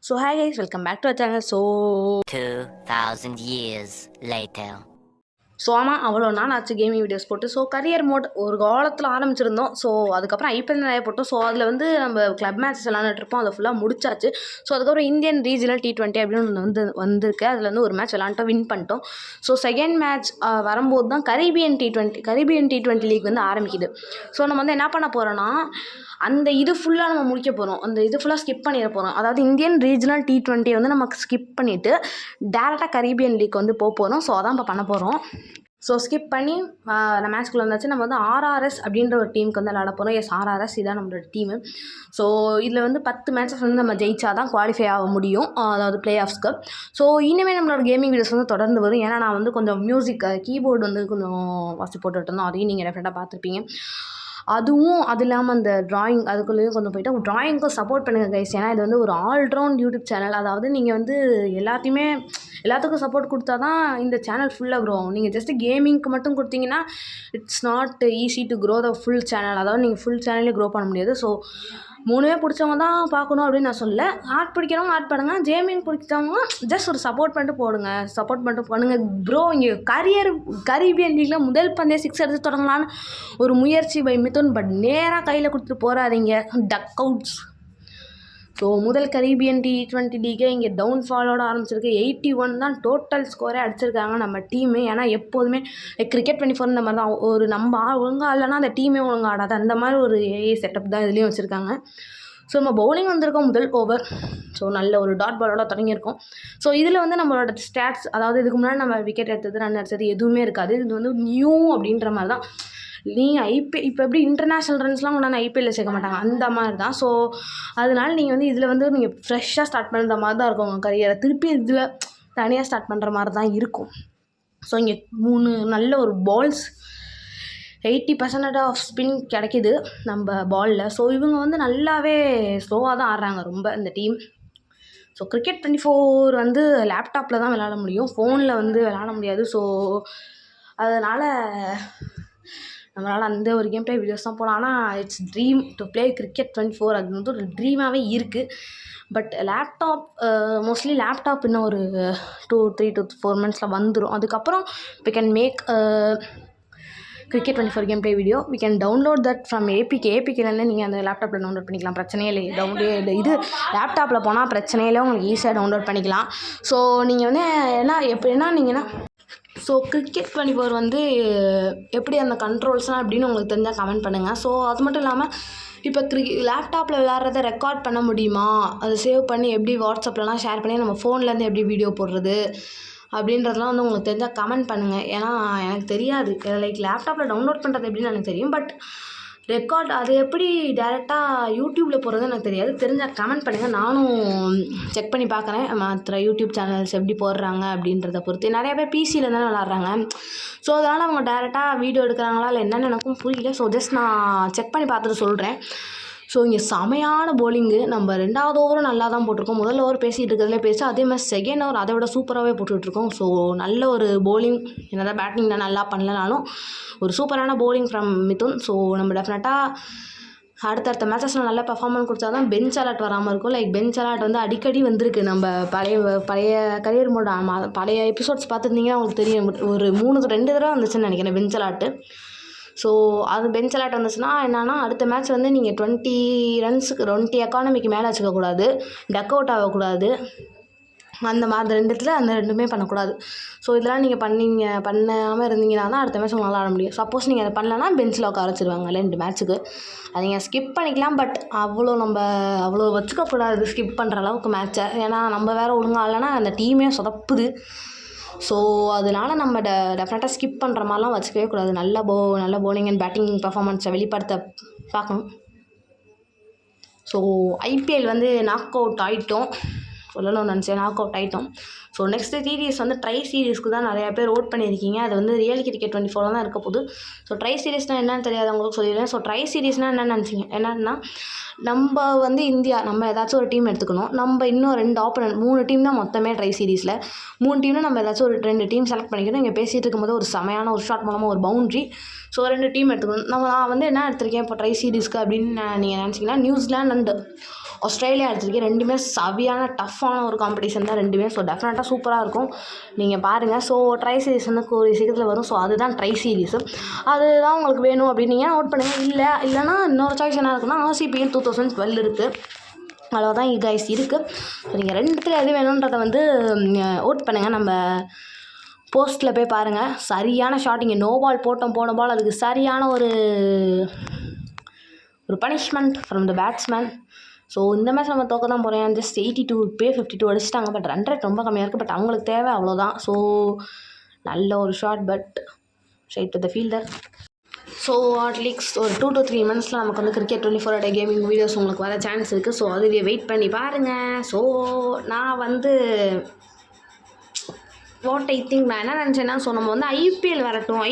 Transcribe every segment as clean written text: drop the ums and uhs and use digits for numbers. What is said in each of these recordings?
So hi guys, welcome back to our channel. 2000 years later. ஆமாம் அவ்வளோ நாள் ஆச்சு கேமிங் வீடியோஸ் போட்டு. கரியர் மோட் ஒரு காலத்தில் ஆரம்பிச்சிருந்தோம். அதுக்கப்புறம் ஐபிஎல் நிறைய போட்டோம். அதில் வந்து நம்ம கிளப் மேட்சஸ் விளாண்டுட்ருப்போம். அதை ஃபுல்லாக முடிச்சாச்சு. அதுக்கப்புறம் இந்தியன் ரீஜனல் T20 அப்படின்னு ஒன்று வந்திருக்கு. அதில் வந்து ஒரு மேட்ச் விளாண்டோம், வின் பண்ணிட்டோம். செகண்ட் மேட்ச் வரும்போது தான் கரீபியன் T20 லீக் வந்து ஆரம்பிக்குது. நம்ம வந்து என்ன பண்ண போகிறோன்னா, அந்த இது ஃபுல்லாக நம்ம முடிக்க போகிறோம். அந்த இது ஃபுல்லாக ஸ்கிப் பண்ணிட போகிறோம். அதாவது இந்தியன் ரீஜனல் T20 வந்து நமக்கு ஸ்கிப் பண்ணிவிட்டு டேரெக்டாக கரீபியன் லீக் வந்து போகிறோம். அதான் இப்போ பண்ண போகிறோம். ஸ்கிப் பண்ணி நம்ம மேட்ச்குள்ளே வந்தாச்சு. நம்ம வந்து ஆர்ஆர்எஸ் அப்படின்ற ஒரு டீமுக்கு வந்து விளாட போகிறோம். ஆர்ஆர்எஸ் இதான் நம்மளோட டீமு. இதில் வந்து 10 மேட்சஸ் வந்து நம்ம ஜெயிச்சா தான் குவாலிஃபை ஆக முடியும், அதாவது பிளே ஆஃப்ஸ்க்கு. இனிமேல் நம்மளோட கேமிங் வீடியோஸ் வந்து தொடர்ந்து வரும். ஏன்னா நான் வந்து கொஞ்சம் மியூசிக் கீபோர்டு வந்து கொஞ்சம் வாசி போட்டுட்டு இருந்தோம். அதையும் நீங்கள் டெஃபினட்டாக பார்த்துருப்பீங்க. அது இல்லாமல் அந்த ட்ராயிங் அதுக்குள்ளேயும் கொஞ்சம் போய்ட்டு ட்ராயிங்க்கும் சப்போர்ட் பண்ணுங்கள் கைஸ். ஏன்னா இது வந்து ஒரு ஆல்ரவுண்ட் யூடியூப் சேனல். அதாவது நீங்கள் வந்து எல்லாத்துக்கும் சப்போர்ட் கொடுத்தா தான் இந்த சேனல் ஃபுல்லாக க்ரோ ஆகும். நீங்கள் ஜஸ்ட்டு கேமிங்க்கு மட்டும் கொடுத்தீங்கன்னா it's not easy to grow the full channel. அதாவது நீங்கள் ஃபுல் சேனலே க்ரோ பண்ண முடியாது. மூணுமே பிடிச்சவங்க தான் பார்க்கணும் அப்படின்னு நான் சொல்லலை. ஆர்ட் பிடிக்கிறவங்க ஆர்ட் பண்ணுங்கள், கேமிங் பிடிச்சவங்க ஜஸ்ட் ஒரு சப்போர்ட் பண்ணிட்டு போடுங்க, சப்போர்ட் பண்ணிட்டு பண்ணுங்கள் ப்ரோ. இங்கே கரீபியன் லீக்கில் முதல் பந்தே 6 எடுத்து தொடங்கலான்னு ஒரு முயற்சி பை மிதுன். பட் நேராக கையில் கொடுத்துட்டு போகிறாதீங்க, டக் அவுட்ஸ். முதல் கரீபியன் T20 லீகே இங்கே டவுன்ஃபாலோட ஆரம்பிச்சிருக்கு. 81 தான் டோட்டல் ஸ்கோரே அடிச்சிருக்காங்க நம்ம டீமு. ஏன்னா எப்போதுமே கிரிக்கெட் 24 இந்த மாதிரி தான், ஒரு நம்ம ஒழுங்காக இல்லைன்னா அந்த டீமே ஒழுங்காக ஆடாது. அந்த மாதிரி ஒரு ஏஐ செட்டப் தான் இதுலேயும் வச்சுருக்காங்க. நம்ம பவுலிங் வந்திருக்கோம் முதல் ஓவர். நல்ல ஒரு டாட் பாலோட தொடங்கியிருக்கோம். இதில் வந்து நம்மளோட ஸ்டாட்ஸ், அதாவது இதுக்கு முன்னாடி நம்ம விக்கெட் எடுத்தது, ரன் அடித்தது எதுவுமே இருக்காது. இது வந்து நியூ அப்படின்ற மாதிரி தான். நீங்கள் இப்போ எப்படி இன்டர்நேஷ்னல் ரன்ஸ்லாம் கொண்டாந்து ஐபிஎல்லில் சேர்க்க மாட்டாங்க, அந்த மாதிரி தான். அதனால நீங்கள் வந்து இதில் வந்து நீங்கள் ஃப்ரெஷ்ஷாக ஸ்டார்ட் பண்ணுற மாதிரி தான் இருக்கும் உங்கள் கரியரை. திருப்பி இதில் தனியாக ஸ்டார்ட் பண்ணுற மாதிரி தான் இருக்கும். இங்கே 3 நல்ல ஒரு பால்ஸ், 80% ஆஃப் ஸ்பின் கிடைக்கிது நம்ம பாலில். இவங்க வந்து நல்லாவே ஸ்லோவாக தான் ஆடுறாங்க ரொம்ப இந்த டீம். கிரிக்கெட் 24 வந்து லேப்டாப்பில் தான் விளாட முடியும், ஃபோனில் வந்து விளாட முடியாது. அதனால் நம்மளால் அந்த ஒரு கேம் பிளே வீடியோஸ் தான் போகலாம். ஆனால் it's dream to play cricket 24. அது வந்து ஒரு ட்ரீமாகவே இருக்குது. பட் மோஸ்ட்லி லேப்டாப் இன்னும் ஒரு 3 to 4 monthஸில் வந்துடும். அதுக்கப்புறம் we can make cricket 24 game play video. we can download that from ஏபிகேலேருந்து நீங்கள் அந்த லேப்டாப்பில் டவுன்லோட் பண்ணிக்கலாம், பிரச்சனையே இல்லை. இது லேப்டாப்பில் போனால் பிரச்சனையில உங்களுக்கு ஈஸியாக டவுன்லோட் பண்ணிக்கலாம். நீங்கள் வந்து எப்படின்னா நீங்கள் கிரிக்கெட் 24 வந்து எப்படி அந்த கண்ட்ரோல்ஸ்லாம் எப்படின்னு உங்களுக்கு தெரிஞ்சால் கமெண்ட் பண்ணுங்கள். அது மட்டும் இல்லாமல் இப்போ லேப்டாப்பில் விளாட்றத ரெக்கார்ட் பண்ண முடியுமா, அதை சேவ் பண்ணி எப்படி வாட்ஸ்அப்லலாம் ஷேர் பண்ணி நம்ம ஃபோன்லேருந்து எப்படி வீடியோ போடுறது அப்படின்றதுலாம் வந்து உங்களுக்கு தெரிஞ்சால் கமெண்ட் பண்ணுங்கள். ஏன்னா எனக்கு தெரியாது, லேப்டாப்பில் டவுன்லோட் பண்ணுறது எப்படின்னு எனக்கு தெரியும், பட் ரெக்கார்ட் அது எப்படி டேரெக்டாக யூடியூப்பில் போடுறது எனக்கு தெரியாது. தெரிஞ்சால் கமெண்ட் பண்ணுங்கள், நானும் செக் பண்ணி பார்க்குறேன். மற்ற யூடியூப் சேனல்ஸ் எப்படி போடுறாங்க அப்படின்றத பொறுத்து. நிறைய பேர் பிசியில் தானே விளாட்றாங்க. அதனால் அவங்க டேரெக்டாக வீடியோ எடுக்கிறாங்களா இல்லை என்னென்னு எனக்கும் புரியல. ஜஸ்ட் நான் செக் பண்ணி பார்த்துட்டு சொல்கிறேன். இங்கே செமையான போலிங்கு. நம்ம 2வது ஓவரும் நல்லா தான் போட்டிருக்கோம். முதல் ஓவர் பேசிகிட்டு இருக்கிறதுலே அதே மாதிரி செகண்ட் ஓவர் அதை விட சூப்பராகவே போட்டுட்ருக்கோம். நல்ல ஒரு போலிங், என்னதான் பேட்டிங் தான் நல்லா பண்ணலனாலும் ஒரு சூப்பரான போலிங் ஃப்ரம் மிதுன். நம்ம டெஃபினட்டாக அடுத்தடுத்த மேட்சஸில் நல்ல பெர்ஃபார்மன்ஸ் கொடுத்தா தான் பெஞ்ச் அலர்ட் வராமல் இருக்கும். பெஞ்ச் அலர்ட் வந்து அடிக்கடி வந்திருக்கு. நம்ம பழைய கரியர் மோட் பழைய எபிசோட்ஸ் பார்த்துருந்தீங்கன்னா உங்களுக்கு தெரியும், ஒரு 2 தடவை வந்துச்சுன்னு நினைக்கிறேன் பெஞ்ச் அலர்ட்டு. அது பெஞ்ச் அலர்ட் வந்துச்சுன்னா என்னென்னா, அடுத்த மேட்ச் வந்து நீங்கள் 20 ரன்ஸுக்கு 20 எக்கானமிக்கு மேலே வச்சுக்கக்கூடாது, டக் அவுட் ஆகக்கூடாது. அந்த மாதிரி 2 இடத்துல அந்த 2மே பண்ணக்கூடாது. இதெல்லாம் நீங்கள் பண்ணாமல் இருந்தீங்கன்னா தான் அடுத்த மேட்ச் உங்களால் ஆட முடியும். சப்போஸ் நீங்கள் அதை பண்ணலன்னா பெஞ்சில் உட்கார வச்சுருவாங்க 2 மேட்ச்சுக்கு. அதை நீங்கள் ஸ்கிப் பண்ணிக்கலாம். பட் அவ்வளோ வச்சுக்கக்கூடாது ஸ்கிப் பண்ணுற அளவுக்கு மேட்ச்சை. ஏன்னா நம்ம வேறு ஒழுங்காக இல்லைன்னா அந்த டீமே சொதப்புது. அதனால் நம்ம டெஃபினட்டாக ஸ்கிப் பண்ணுற மாதிரிலாம் வச்சுக்கவே கூடாது. நல்ல போலிங் அண்ட் பேட்டிங் பர்ஃபார்மன்ஸை வெளிப்படுத்த பார்க்கணும். ஐபிஎல் வந்து நாக் அவுட் ஆகிட்டோம். சொல்லணும்னு நினச்சேன். நாக் அவுட் ஆகிட்டோம். ஸோ நெக்ஸ்ட்டு சீரீஸ் வந்து ட்ரை சீரீஸ்க்கு தான் நிறையா பேர் ஓட் பண்ணியிருக்கீங்க. அது வந்து ரியல் கிரிக்கெட் 24 தான் இருக்க போகுது. ஸோ ட்ரை சீரீஸ்னால் என்னென்னு தெரியாதவங்களுக்கு சொல்லிடுறேன். ஸோ ட்ரை சீரீஸ்னால் என்னென்னு நினச்சிங்க என்னன்னா, நம்ம வந்து இந்தியா நம்ம ஏதாச்சும் ஒரு டீம் எடுத்துக்கணும். நம்ம இன்னும் 2 ஆப்போனன்ட் 3 டீம் தான் மொத்தமே ட்ரை சீரீஸில். 3 டீம்னா நம்ம ஏதாச்சும் ஒரு 2 டீம் செலக்ட் பண்ணிக்கணும். இங்கே பேசிகிட்டு இருக்கும்போது ஒரு செமையான ஒரு ஷாட் மூலமாக ஒரு பவுண்ட்ரி. ஸோ 2 டீம் எடுத்துக்கணும். நான் வந்து என்ன எடுத்திருக்கேன் இப்போ ட்ரை சீரீஸ்க்கு அப்படின்னு நீங்கள் நினச்சிங்கன்னா, நியூசிலாந்து அண்ட் ஆஸ்திரேலியா எடுத்திருக்கேன். 2மே சவியான டஃப்பான ஒரு காம்படிஷன் தான் 2மே. ஸோ டெஃபினட்டாக சூப்பராக இருக்கும், நீங்கள் பாருங்கள். ஸோ ட்ரை சீரீஸ் வந்து ஒரு சீக்கிரத்தில் வரும். ஸோ அதுதான் ட்ரை சீரீஸு. அதுதான் உங்களுக்கு வேணும் அப்படின்னு நீங்கள் நோட் பண்ணுங்கள். இல்லைனா இன்னொரு சாய்ஸ் என்ன இருக்குன்னா, RCPL 2012 இருக்குது. அவ்வளோதான் கைஸ் இருக்குது. ஸோ நீங்கள் 2த்தில் எது வேணுன்றதை வந்து ஓட் பண்ணுங்கள். நம்ம போஸ்ட்டில் போய் பாருங்கள். சரியான ஷாட், இங்கே நோ பால் போன பால் அதுக்கு சரியான ஒரு punishment from the batsman. So இந்த மேட்ச் நம்ம தோக்க தான் போகிறேன். ஜஸ்ட் 82 இப்போயே 52 அடிச்சிட்டாங்க. பட் ரன் ரேட் ரொம்ப கம்மியாக இருக்குது. பட் அவங்களுக்கு தேவை அவ்வளோதான். ஸோ நல்ல ஒரு shot, but straight to the fielder. So at least ஒரு 2 to 3 monthஸில் நமக்கு வந்து கிரிக்கெட் 24 கேமிங் வீடியோஸ் உங்களுக்கு வர சான்ஸ் இருக்குது. ஸோ அதுவே வெயிட் பண்ணி பாருங்கள். ஸோ நான் வந்து வாட் ஐ திங்க் நான் என்ன நினச்சேன்னா, ஸோ நம்ம வந்து ஐபிஎல் வரட்டும்.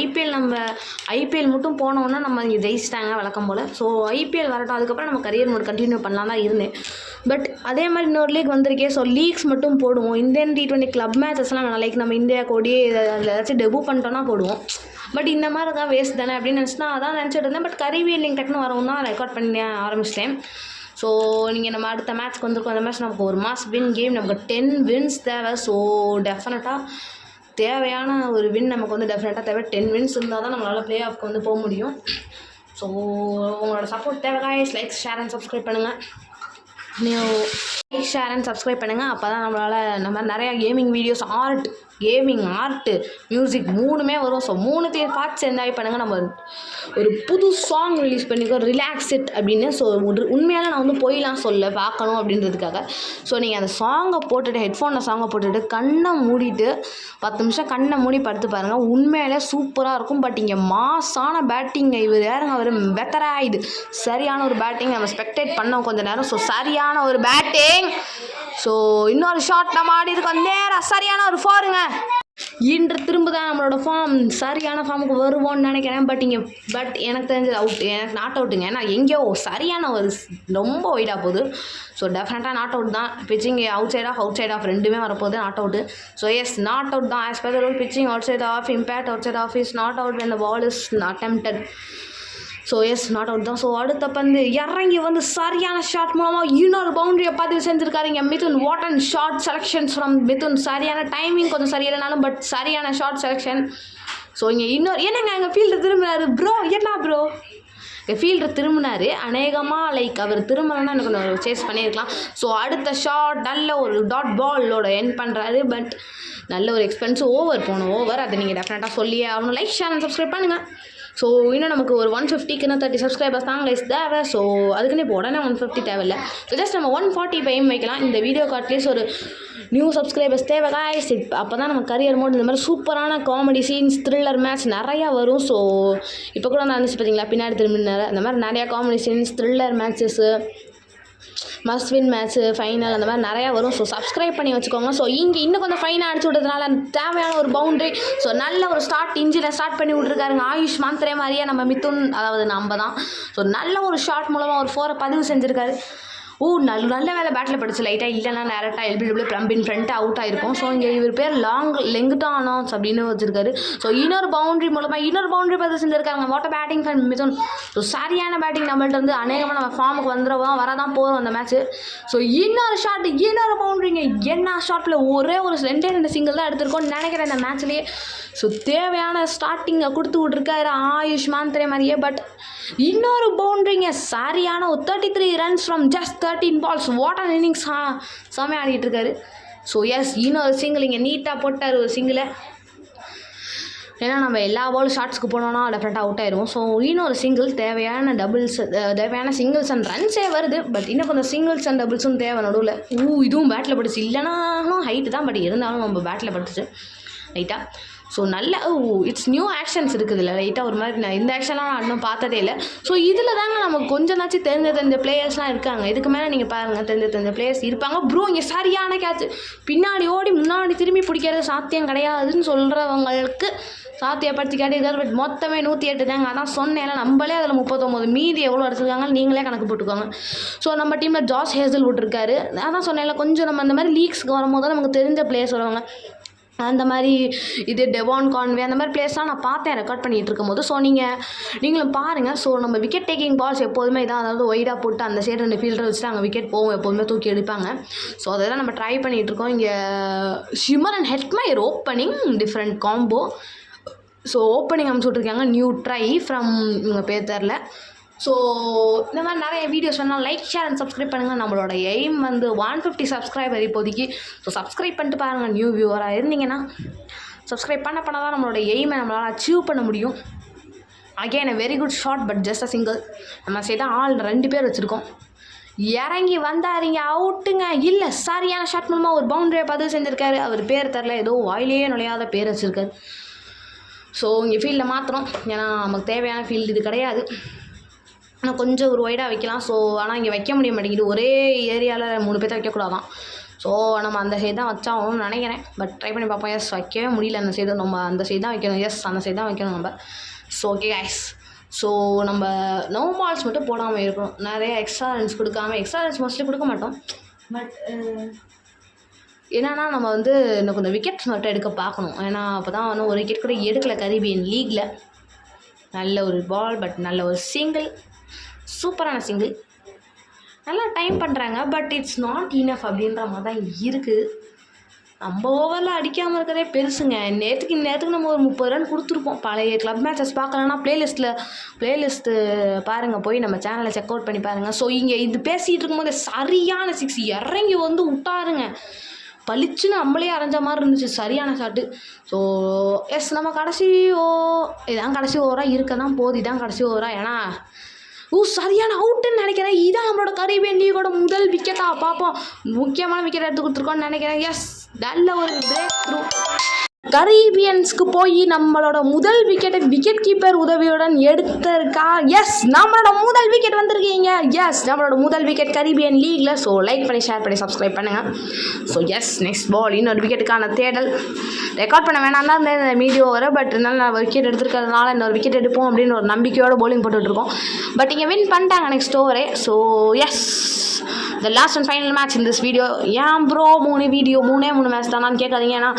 ஐபிஎல் மட்டும் போனோன்னா நம்ம இங்கே ஜெயிச்சிட்டாங்க வழக்கம் போல். ஸோ ஐபிஎல் வரட்டும், அதுக்கப்புறம் நம்ம கரியர் மோட் கண்டினியூ பண்ணலாம் தான் இருந்தேன். பட் அதே மாதிரி இன்னொரு லீக் வந்திருக்கே. ஸோ லீக்ஸ் மட்டும் போடுவோம். இந்தியன் T20 கிளப் மேட்சஸ்லாம் வேணாம். லைக் நம்ம இந்தியா கோடி அதில் ஏதாச்சும் டெபு பண்ணிட்டோன்னா போடுவோம். பட் இந்த மாதிரி தான் வேஸ்ட் தானே அப்படின்னு நினச்சினா அதான் நினச்சிட்டு இருந்தேன். பட் கரீபியன் லீக் டக்குன்னு வரவும் தான் ரெக்கார்ட் பண்ணி ஆரம்பிச்சிட்டேன். ஸோ நீங்கள் நம்ம அடுத்த மேட்ச்க்கு வந்திருக்கோம். அந்த மேட்ச் நமக்கு ஒரு மாஸ் வின் கேம். நமக்கு 10 wins தேவை. ஸோ டெஃபினட்டாக தேவையான ஒரு வின் நமக்கு வந்து டெஃபினட்டாக தேவை. 10 wins இருந்தால் தான் நம்மளால் ப்ளே ஆஃப்க்கு வந்து போக முடியும். ஸோ உங்களோட சப்போர்ட் தேவை guys. Like share and subscribe பண்ணுங்கள். ஷேர் அண்ட் சப்ஸ்கிரைப் பண்ணுங்கள். அப்போ தான் நம்ம நிறையா கேமிங் வீடியோஸ், ஆர்ட்டு, மியூசிக் 3மே வரும். ஸோ 3த்தையும் பார்த்து என்ஜாய் பண்ணுங்கள். நம்ம ஒரு புது சாங் ரிலீஸ் பண்ணிக்கோ, ரிலாக்ஸ் இட் அப்படின்னு. ஸோ உண்மையால் நான் வந்து போயெலாம் சொல்ல பார்க்கணும் அப்படின்றதுக்காக. ஸோ நீங்கள் அந்த சாங்கை போட்டுட்டு ஹெட்ஃபோனில் சாங்கை போட்டுட்டு கண்ணை மூடிட்டு 10 நிமிஷம் கண்ணை மூடி படுத்து பாருங்கள். உண்மையிலே சூப்பராக இருக்கும். பட் இங்கே மாஸான பேட்டிங். இவர் யாருங்க, அவர் பெத்தரா. இது சரியான ஒரு பேட்டிங். நம்ம ஸ்பெக்டேட் பண்ணோம் கொஞ்சம் நேரம். ஸோ சரியான ஒரு பேட்டிங். ஸோ இன்னொரு ஷாட் நம்ம ஆடி இருக்கோம். நேராக சரியான ஒரு 4ங்க. இன்று திரும்ப தான் நம்மளோட ஃபார்ம் சரியான ஃபார்முக்கு வருவோம்னு நினைக்கிறேன். பட் எனக்கு தெரிஞ்சது அவுட். எனக்கு நாட் அவுட்டுங்க. ஏன்னா எங்கேயோ சரியான ஒரு ரொம்ப ஒய்டாக போகுது. ஸோ டெஃபினட்டாக நாட் அவுட் தான். பிச்சிங் அவுட் சைட் ஆஃப் 2மே வரப்போகுது. Not out. So yes, not out தான். As per the rule, pitching outside off, impact outside off is not out when the ball is attempted. So yes, not out தான். So அடுத்த பந்து இறங்கி வந்து சரியான shot மூலமாக இன்னொரு பவுண்டரியை பதிவு செஞ்சுருக்காருங்க Mithun. What and shot selections from Mithun. சரியான டைமிங் கொஞ்சம் சரியில்லைனாலும் பட் சரியான ஷார்ட் செலெக்ஷன். ஸோ இங்கே இன்னொரு என்னங்க எங்கள் ஃபீல்டர் திரும்பினார் ப்ரோ. என்ன ப்ரோ, எங்கள் ஃபீல்டர் திரும்பினார். அநேகமாக லைக் அவர் திரும்பலன்னா எனக்கு கொஞ்சம் சேஸ் பண்ணியிருக்கலாம். ஸோ அடுத்த ஷாட் நல்ல ஒரு டாட் பாலோட என் பண்ணுறாரு. பட் நல்ல ஒரு எக்ஸ்பென்சிவ் போன ஓவர். அதை நீங்கள் டெஃபினட்டாக சொல்லியே ஆகணும். லைக் ஷேர் அண்ட் சப்ஸ்கிரைப் பண்ணுங்கள். ஸோ இன்னும் நமக்கு ஒரு 150க்கு 30 சப்ஸ்கிரைபர்ஸ் தான் லைஸ் தேவை. ஸோ அதுக்குன்னு இப்போ உடனே 150 தேவையில்லை. ஸோ ஜஸ்ட் நம்ம 140 பையும் வைக்கலாம். இந்த வீடியோக்கு அட்லீஸ்ட் ஒரு நியூ சப்ஸ்கிரைபர்ஸ் தேவை கைஸ். அப்போ தான் நம்ம கரியர் மோட் இந்த மாதிரி சூப்பரான காமெடி சீன்ஸ், த்ரில்லர் மேட்ச் நிறையா வரும். ஸோ இப்போ கூட நான் இருந்துச்சு பார்த்தீங்களா, பின்னாடி திரும்பினார். அந்த மாதிரி நிறையா comedy scenes, thriller matches, must win match, final, அந்த மாதிரி நிறையா வரும். ஸோ சப்ஸ்கிரைப் பண்ணி வச்சுக்கோங்க. ஸோ இங்கே இன்னும் கொஞ்சம் ஃபைனாக அடிச்சு விட்டதுனால தேவையான ஒரு பவுண்டரி. ஸோ நல்ல ஒரு இன்ஜினில் ஸ்டார்ட் பண்ணி விட்ருக்காருங்க. ஆயுஷ் மாந்திரே மாதிரியே நம்ம மிதுன், அதாவது நம்ம தான். ஸோ நல்ல ஒரு ஷாட் மூலமாக ஒரு 4 பதிவு செஞ்சுருக்காரு. நல்ல வேலை பேட்டில் படிச்சு லைட்டாக, இல்லைனா டேரெக்டாக எல்பிடபிள்யூ ப்ளம்பின் ஃப்ரண்ட்டாக அவுட் ஆகிருக்கும். ஸோ இங்கே இவர் பேர் லெங்குடானாஸ் அப்படின்னு வச்சுருக்காரு. ஸோ இன்னொரு பவுண்டரி மூலமாக இன்னொரு பவுண்டரி பதிவு செஞ்சுருக்காங்க. What batting for Mithun. So சரியான பேட்டிங் நம்மள்ட்ட வந்து அநேகமாக நம்ம ஃபார்முக்கு வரதான் போகிறோம் அந்த மேட்ச்சு. ஸோ இன்னொரு ஷாட், இன்னொரு பவுண்டரிங்க. என்ன ஷாட்டில் ஒரே ஒரு 2 சிங்கிள் தான் எடுத்திருக்கோம்னு நினைக்கிறேன் இந்த மேட்ச்லேயே. ஸோ தேவையான ஸ்டார்டிங்கை கொடுத்து விட்ருக்காரு ஆயுஷ் மாந்திரே மாதிரியே. பட் இன்னொரு பவுண்டரிங்க. சரியான 33 runs from just 13 balls. What an innings. செம்மையாக ஆடிட்டு இருக்காரு. ஸோ எஸ், இன்னொரு சிங்கிள் இங்கே நீட்டாக போட்டார் ஒரு சிங்கிளை. ஏன்னா நம்ம எல்லா பாலும் ஷார்ட்ஸ்க்கு போனோன்னா டெஃபினட்டாக அவுட் ஆயிடுவோம். ஸோ இன்னொரு சிங்கிள், தேவையான சிங்கிள்ஸ் அண்ட் ரன்ஸே வருது. பட் இன்னும் கொஞ்சம் சிங்கிள்ஸ் அண்ட் டபுள்ஸும் தேவை நடுவில். இதுவும் பேட்டில் பட்டுச்சு. இல்லைனா ஹைட்டு தான், பட் இருந்தாலும் நம்ம பேட்டில் பட்டுச்சு ரைட்டாக. ஸோ நல்ல இட்ஸ் நியூ ஆக்ஷன்ஸ் இருக்குது இல்லை லைட்டாக ஒரு மாதிரி நான் இந்த ஆக்ஷன்லாம் நான் இன்னும் பார்த்ததே இல்லை. ஸோ இதில் தாங்க நமக்கு கொஞ்சமாச்சும் தெரிஞ்ச பிளேயர்ஸ்லாம் இருக்காங்க. இதுக்கு மேலே நீங்கள் பாருங்கள் தெரிஞ்ச பிளேயர்ஸ் இருப்பாங்க. ப்ரோ இங்கே சரியான கேட்ச், பின்னாடி ஓடி முன்னாடி திரும்பி பிடிக்கிறது சாத்தியம் கிடையாதுன்னு சொல்கிறவங்களுக்கு சாத்தியப்படுத்தி காட்டியிருக்காரு. பட் மொத்தமே 108 தாங்க. அதான் சொன்னேன் நம்மளே அதில் 39, மீதி எவ்வளோ அடிச்சிருக்காங்க நீங்களே கணக்கு போட்டுக்கோங்க. ஸோ நம்ம டீமில் ஜாஸ் ஹேசல்வுட் இருக்காரு. அதான் சொன்னேன்ல கொஞ்சம் நம்ம அந்த மாதிரி லீக்ஸ்க்கு வரும்போது தான் நமக்கு தெரிஞ்ச பிளேயர்ஸ் வருவாங்க. அந்த மாதிரி இது டெவான் கான்வே அந்த மாதிரி பிளேஸ்லாம் நான் பார்த்தேன் ரெக்கார்ட் பண்ணிகிட்டு இருக்கும்போது. ஸோ நீங்களும் பாருங்கள். ஸோ நம்ம விக்கெட் டேக்கிங் பால்ஸ் எப்போதுமே இதான், அதாவது ஒய்டாக போட்டு அந்த சைடு 2 ஃபீல்டரை வச்சுட்டு அங்கே விக்கெட் போகும், எப்போதுமே தூக்கி எடுப்பாங்க. ஸோ அதெல்லாம் நம்ம ட்ரை பண்ணிகிட்ருக்கோம். இங்கே shimmer and Hetmyer opening different combo. So opening அமுச்சு விட்ருக்காங்க, நியூ ட்ரை ஃப்ரம் இவங்க பேர் தெரில. ஸோ இந்த மாதிரி நிறைய வீடியோஸ் வேணால் லைக் ஷேர் அண்ட் சப்ஸ்கிரைப் பண்ணுங்கள். நம்மளோட எய்ம் வந்து 150 சப்ஸ்கிரைபர் இப்போதைக்கு. ஸோ சப்ஸ்கிரைப் பண்ணிட்டு பாருங்கள். நியூ வியூவராக இருந்தீங்கன்னா சப்ஸ்கிரைப் பண்ண தான் நம்மளோட எய்மை நம்மளால் அச்சீவ் பண்ண முடியும். Again a very good shot but just a single. நம்ம சைடு ஆள் 2 பேர் வச்சுருக்கோம். இறங்கி வந்தாருங்க, அவுட்டுங்க. இல்லை சரியான ஷாட் மூலமாக ஒரு பவுண்டரியை பதிவு செஞ்சுருக்காரு. அவர் பேர் தெரில, ஏதோ வாயிலேயே நுழையாத பேர் வச்சுருக்காரு. ஸோ இங்கே ஃபீல்டில் மாற்றணும், ஏன்னா நமக்கு தேவையான ஃபீல்டு இது கிடையாது. ஆனால் கொஞ்சம் ஒரு ஒய்டாக வைக்கலாம். ஸோ ஆனால் இங்கே வைக்க முடிய மாட்டேங்குது, ஒரே ஏரியாவில் 3 பேர்த்த வைக்கக்கூடாதான். ஸோ நம்ம அந்த சைடு தான் வச்சாகணும்னு நினைக்கிறேன். பட் ட்ரை பண்ணி பார்ப்போம். எஸ் வைக்கவே முடியல அந்த சைடு, நம்ம அந்த சைடு தான் வைக்கணும். எஸ் அந்த சைடு தான் வைக்கணும் நம்ம. ஸோ ஓகே கைஸ், ஸோ நம்ம நோ பால்ஸ் மட்டும் போடாமல் இருக்கணும். நிறைய எக்ஸ்ட்ரா ரன்ஸ் கொடுக்காமல், எக்ஸ்ட்ரா ரன்ஸ் மோஸ்ட்லி கொடுக்க மாட்டோம். பட் என்னென்னா நம்ம வந்து இன்னும் கொஞ்சம் விக்கெட்ஸ் மட்டும் எடுக்க பார்க்கணும். ஏன்னா அப்போ தான் வந்து ஒரு விக்கெட் கூட எடுக்கலை கரீபியன் லீக்கில். நல்ல ஒரு பால், பட் நல்ல ஒரு சிங்கிள், சூப்பரான சிங்கிள். நல்லா டைம் பண்ணுறாங்க, பட் இட்ஸ் நாட் இனஃப் அப்படின்ற மாதிரி தான் இருக்குது. நம்ம ஓவரில் அடிக்காமல் இருக்கிறதே பெருசுங்க. நேற்றுக்கு நம்ம ஒரு 30 ரன் கொடுத்துருப்போம். பழைய கிளப் மேட்சஸ் பார்க்கலன்னா ப்ளேலிஸ்ட்டு பாருங்கள், போய் நம்ம சேனலை செக் அவுட் பண்ணி பாருங்கள். ஸோ இங்கே இது பேசிகிட்டு இருக்கும்போது சரியான 6 இறங்கி வந்து விட்டாருங்க. பளிச்சுன்னு நம்மளே அரைஞ்ச மாதிரி இருந்துச்சு, சரியான ஷாட்டு. ஸோ எஸ் நம்ம இதான் கடைசி ஓவராக இருக்க தான் போகுது. இதான் கடைசி ஓவராக, ஏன்னா சரியான அவுட்டுன்னு நினைக்கிறேன். இதான் நம்மளோட கரீபியன் லீகோட முதல் விக்கெட்டாக பார்ப்போம். முக்கியமான விக்கெட் எடுத்து கொடுத்துருக்கோன்னு நினைக்கிறேன். எஸ் நல்ல ஒரு பிரேக் த்ரூ. கரீபியன்ஸ்க்கு போய் நம்மளோட முதல் விக்கெட் கீப்பர் உதவியுடன் எடுத்திருக்கா. எஸ் நம்மளோட முதல் விக்கெட் வந்திருக்கீங்க. எஸ் நம்மளோட முதல் விக்கெட் கரீபியன் லீக்ல. ஸோ லைக் பண்ணி ஷேர் பண்ணி சப்ஸ்கிரைப் பண்ணுங்கள். ஸோ எஸ் நெக்ஸ்ட் பால் இன்னொரு விக்கெட்டுக்கான தேடல். ரெக்கார்ட் பண்ண வேணாம் தான் இருந்தேன் இந்த வீடியோ வர, பட் இருந்தாலும் நான் விக்கெட் எடுத்துருக்கிறதுனால இன்னொரு விக்கெட் எடுப்போம் அப்படின்னு ஒரு நம்பிக்கையோட போலிங் போட்டுட்ருக்கோம். பட் இங்கே வின் பண்ணிட்டாங்க நெக்ஸ்ட் ஓவரே. So yes the last and final match in this video. ஏன் ப்ரோ 3 மேட்ச் தானான்னு கேட்காதீங்க, ஏன்னா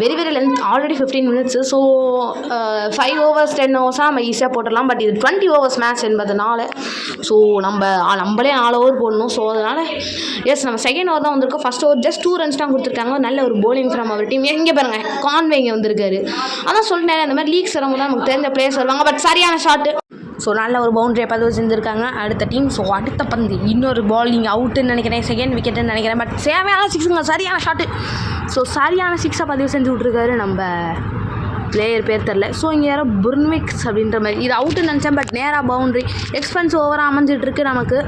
very length, already 15 minutes. So 5 overs 10 overs நம்ம ஈஸியாக போட்டுடலாம். பட் இது 20 overs மேட்ச் என்பதனால ஸோ நம்மளே 4 over போடணும். ஸோ அதனால் எஸ் நம்ம செகண்ட் ஓவர் தான் வந்திருக்கோம். ஃபஸ்ட் ஓவர் ஜஸ்ட் 2 runs தான் கொடுத்துருக்காங்க. நல்ல ஒரு போலிங் ஃப்ரம் அவர் டீம். எங்கே பாருங்கள் கான்வே இங்கே வந்திருக்காரு. அதான் சொல்லிட்டேன், அந்த மாதிரி லீக்ஸ் வரும்போது தான் நமக்கு தெரிஞ்ச பிளேயர்ஸ் வருவாங்க. பட் சரியான ஷாட்டு. ஸோ நல்ல ஒரு பவுண்டரியை பதிவு செஞ்சுருக்காங்க அடுத்த டீம். ஸோ அடுத்த பந்து இன்னொரு பால் நீங்கள் அவுட்டுன்னு நினைக்கிறேன், செகண்ட் விக்கெட்டுன்னு நினைக்கிறேன். பட் சேவையான 6ங்க, சரியான ஷாட்டு. ஸோ சரியான 6 பதிவு செஞ்சு விட்ருக்காரு நம்ம பிளேயர் பேர் தெரில. ஸோ இங்கே யாரோ புர்ன்விக்ஸ் அப்படின்ற மாதிரி இது அவுட்டுன்னு நினச்சேன். பட் நேராக பவுண்ட்ரி எக்ஸ்பென்ஸ் ஓவராக அமைஞ்சிட்ருக்கு நமக்கு.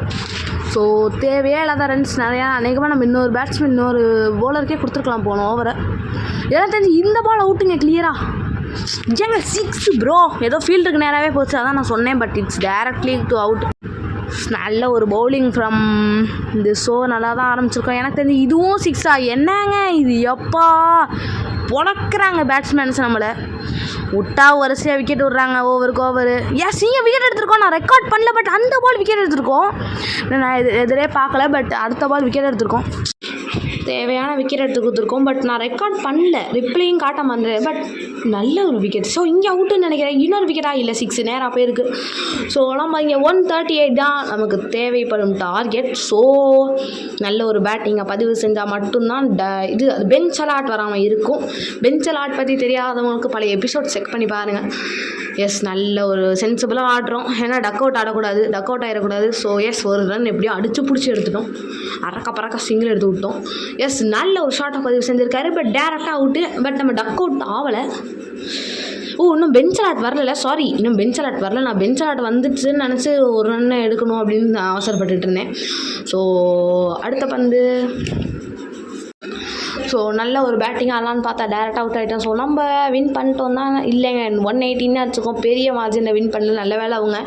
ஸோ தேவையே இல்லாத ரன்ஸ் நிறையா. அநேகமாக நம்ம இன்னொரு பேட்ஸ்மேன் இன்னொரு பவுலருக்கே கொடுத்துருக்கலாம் போன ஓவரை. எல்லாம் தெரிஞ்சு இந்த பால் அவுட்டுங்க கிளியராக. ஏங்க 6 ப்ரோ, ஏதோ ஃபீல்டுக்கு நேராகவே போச்சு, அதான் நான் சொன்னேன். But it's directly to out. நல்ல ஒரு பவுலிங் ஃப்ரம் இந்த ஷோ. நல்லா தான் ஆரம்பிச்சிருக்கோம். எனக்கு தெரிஞ்சு இதுவும் 6ஆ? என்னங்க இது, எப்பா பொழக்கிறாங்க பேட்ஸ்மேன்ஸ் நம்மளை. விட்டா வரிசையாக விக்கெட் விட்றாங்க ஓவருக்கு ஓவர். எஸ் இங்கே விக்கெட் எடுத்திருக்கோம். நான் ரெக்கார்ட் பண்ணல, பட் அந்த பால் விக்கெட் எடுத்திருக்கோம். நான் எதிரே பார்க்கல, பட் அடுத்த பால் விக்கெட் எடுத்திருக்கோம். தேவையான விக்கெட் எடுத்து கொடுத்துருக்கோம். பட் நான் ரெக்கார்ட் பண்ணல, ரிப்ளையும் காட்ட மாட்டேன். பட் நல்ல ஒரு விக்கெட். ஸோ இங்கே அவுட்டுன்னு நினைக்கிறேன். இன்னொரு விக்கெட்டாக இல்லை, 6 நேராக போயிருக்கு. ஸோ நம்ம இங்கே 138 தான் நமக்கு தேவைப்படும் டார்கெட். ஸோ நல்ல ஒரு பேட்டிங்கை பதிவு செஞ்சால் மட்டும்தான் அது பெஞ்ச் அலாட் வராமல் இருக்கும். பெஞ்ச் அலாட் பற்றி தெரியாதவங்களுக்கு பழைய எபிசோட் செக் பண்ணி பாருங்கள். எஸ் நல்ல ஒரு சென்சிபிளாக ஆடுறோம், ஏன்னா டக் அவுட் ஆகிடக்கூடாது. ஸோ எஸ் ஒரு ரன் எப்படியோ அடித்து பிடிச்சி எடுத்துட்டோம். பறக்க சிங்கிள் எடுத்து விட்டோம். எஸ் நல்ல ஒரு ஷார்ட்டை பதிவு செஞ்சுருக்காரு. பட் டேரெக்டாக அவுட்டு. பட் நம்ம டக் அவுட் ஆகலை. இன்னும் பெஞ்ச் அலாட் வரல. சாரி, இன்னும் பெஞ்ச் அலாட் வரல. நான் பெஞ்ச் அலாட் வந்துச்சுன்னு நினச்சி ஒரு ரன் எடுக்கணும் அப்படின்னு அவசரப்பட்டுட்டு இருந்தேன். ஸோ அடுத்த பந்து. ஸோ நல்ல ஒரு பேட்டிங் ஆடலான்னு பார்த்தா டேரெக்டாக அவுட் ஆகிட்டோம். ஸோ நம்ம வின் பண்ணிட்டோம் தான், இல்லைங்க 118 அடிச்சுக்கோம், பெரிய மார்ஜினில் வின் பண்ணல, நல்ல வேலை அவங்க.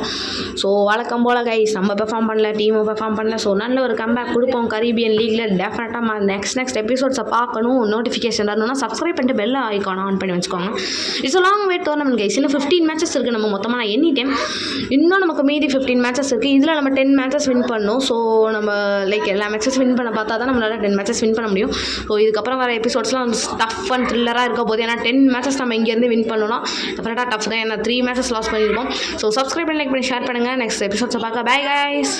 ஸோ வழக்கம் போல் கைஸ் நம்ம பெர்ஃபார்ம் பண்ணல, டீமும் பெர்ஃபார்ம் பண்ணல. ஸோ நல்ல ஒரு கம்பேக் கொடுப்போம் கரீபியன் லீக்கில். டெஃபினட்டாக நெக்ஸ்ட் எபிசோட்ஸை பார்க்கணும், நோட்டிஃபிகேஷன் வரணும்னா சப்ஸ்கிரைப் பண்ணிட்டு பெல் ஐக்கான் ஆன் பண்ணி வச்சுக்கோங்க. It's long wait tournament guys. இன்னும் 15 மேட்சஸ் இருக்குது நம்ம மொத்தமாக. நான் எனி டைம் இன்னும் நமக்கு மீதி 15 மேட்சஸ் இருக்குது. இதில் நம்ம 10 மேட்சஸ் வின் பண்ணணும். ஸோ நம்ம லைக் எல்லா மேட்சஸ் வின் பண்ண பார்த்தா தான் நம்மளால் 10 மேட்சஸ் வின் பண்ண முடியும். ஸோ இதுக்கப்புறம் வர எபிசோட்ஸ்லாம் டஃப் அண்ட் த்ரில்லராக இருக்க போது. ஏன்னா 10 மேட்சஸ் நம்ம இங்கேருந்து வின் பண்ணணும்னா டெஃபினட்டாக டஃப் தான். ஏன்னா 3 மேட்சஸ் லாஸ் பண்ணியிருக்கோம். ஸோ சப்ஸ்கிரைப் பண்ணி லைக் பண்ணி ஷேர் பண்ணுங்கள். நெக்ஸ்ட் எபிசோட்ஸை பார்க்க பை கைஸ்.